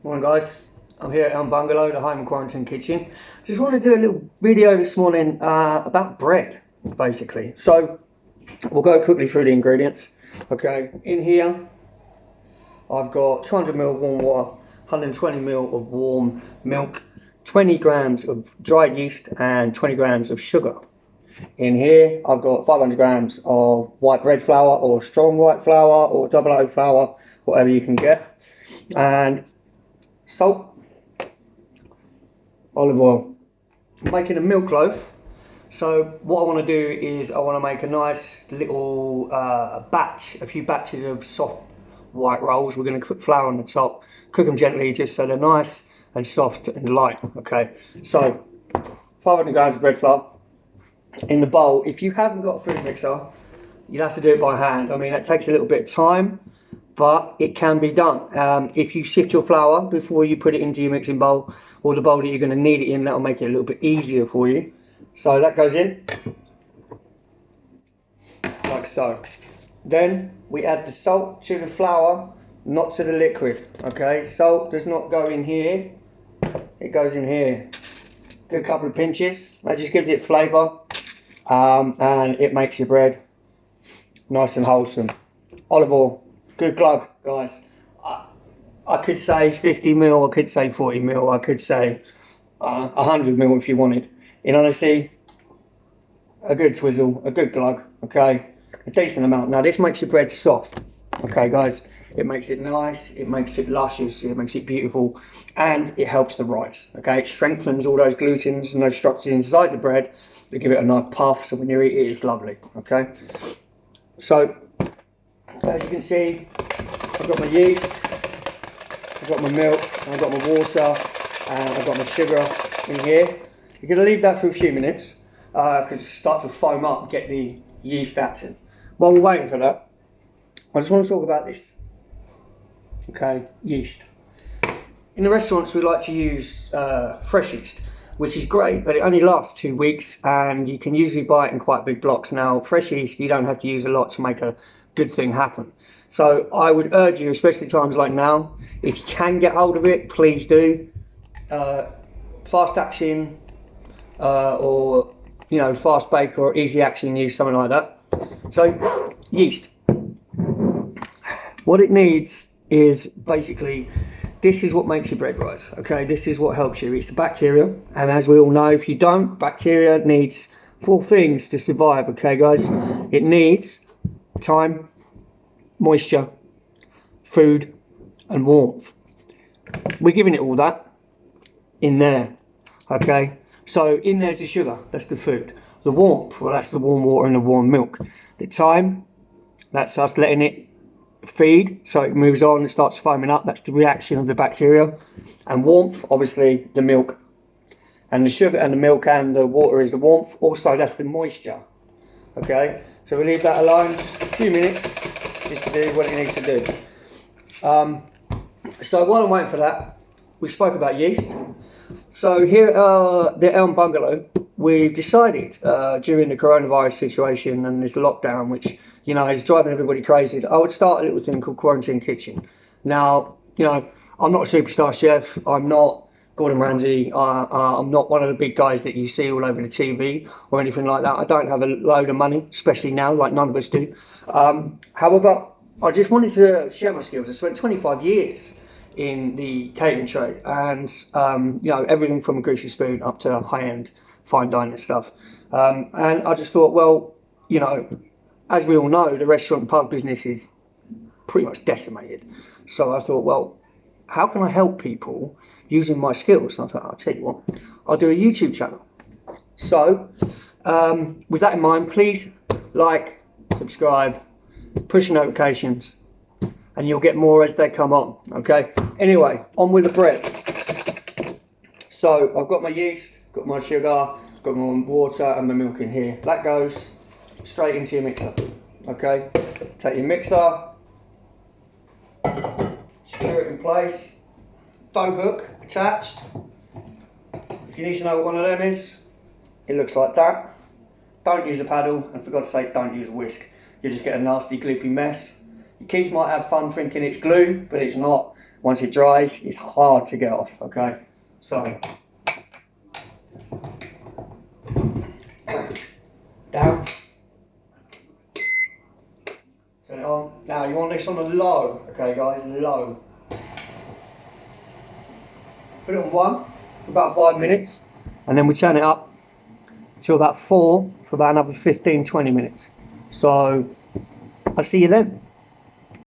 Morning guys, I'm here at Elm Bungalow, the home quarantine kitchen. Just wanted to do a little video this morning about bread, basically. So we'll go quickly through the ingredients. Okay, in here I've got 200ml of warm water, 120ml of warm milk, 20 grams of dried yeast and 20 grams of sugar. In here I've got 500 grams of white bread flour or strong white flour or double O flour, whatever you can get, and salt, olive oil. I'm making a milk loaf. So what I want to do is I want to make a nice little batch, a few batches of soft white rolls. We're going to put flour on the top, cook them gently just so they're nice and soft and light. Okay, so 500 grams of bread flour in the bowl. If you haven't got a food mixer, you'd have to do it by hand. I mean, that takes a little bit of time, but it can be done. If you sift your flour before you put it into your mixing bowl or the bowl that you're going to knead it in, that'll make it a little bit easier for you. So that goes in like so. Then we add the salt to the flour, not to the liquid. Okay, salt does not go in here, it goes in here. Good couple of pinches, that just gives it flavour, and it makes your bread nice and wholesome. Olive oil. Good glug, guys. I could say 50ml, I could say 40ml, I could say 100ml if you wanted. In honesty, a good swizzle, a good glug, okay? A decent amount. Now this makes your bread soft, okay guys? It makes it nice, it makes it luscious, it makes it beautiful, and it helps the rise, okay? It strengthens all those glutens and those structures inside the bread to give it a nice puff, so when you eat it, it's lovely, okay? So, as you can see, I've got my yeast, I've got my milk, I've got my water, and I've got my sugar in here. You're going to leave that for a few minutes because it starts to foam up, get the yeast active. While we're waiting for that, I just want to talk about this. Okay, yeast. In the restaurants, we like to use fresh yeast, which is great, but it only lasts 2 weeks, and you can usually buy it in quite big blocks. Now, fresh yeast, you don't have to use a lot to make a good thing happen. So I would urge you, especially times like now, if you can get hold of it, please do. Fast action or fast bake or easy action yeast, something like that. So yeast, what it needs is basically, this is what makes your bread rise. Okay, this is what helps you. It's the bacteria, and as we all know, if you don't, bacteria needs 4 things to survive. Okay guys, it needs time, moisture, food, and warmth. We're giving it all that in there. Okay, so in there's the sugar, that's the food. The warmth, well, that's the warm water and the warm milk. The time, that's us letting it feed, so it moves on and starts foaming up. That's the reaction of the bacteria. And warmth, obviously the milk, and the sugar and the milk and the water is the warmth. Also, that's the moisture. Okay, so we leave that alone just a few minutes just to do what it needs to do. So while I'm waiting for that, we spoke about yeast. So here at the Elm Bungalow, we've decided during the coronavirus situation and this lockdown, which is driving everybody crazy, that I would start a little thing called Quarantine Kitchen. Now, I'm not a superstar chef. I'm not Gordon Ramsay. I'm not one of the big guys that you see all over the TV or anything like that. I don't have a load of money, especially now, like none of us do. However, I just wanted to share my skills. I spent 25 years in the catering trade, and everything from a greasy spoon up to high-end fine dining stuff. And I just thought, well, as we all know, the restaurant and pub business is pretty much decimated. So I thought, well, how can I help people using my skills? And I thought, I'll tell you what, I'll do a YouTube channel. So with that in mind, please like, subscribe, push notifications, and you'll get more as they come on. Okay, anyway, on with the bread. So I've got my yeast, got my sugar, got my water and my milk in here. That goes straight into your mixer. Okay, take your mixer, secure it in place, dough hook attached. If you need to know what one of them is, it looks like that. Don't use a paddle, and for God's sake, don't use a whisk. You just get a nasty gloopy mess. Your kids might have fun thinking it's glue, but it's not. Once it dries, it's hard to get off, okay? So, down. Turn it on. Now, you want this on a low, okay guys, low. Put it on 1 for about 5 minutes, and then we turn it up to about 4 for about another 15-20 minutes. So I'll see you then.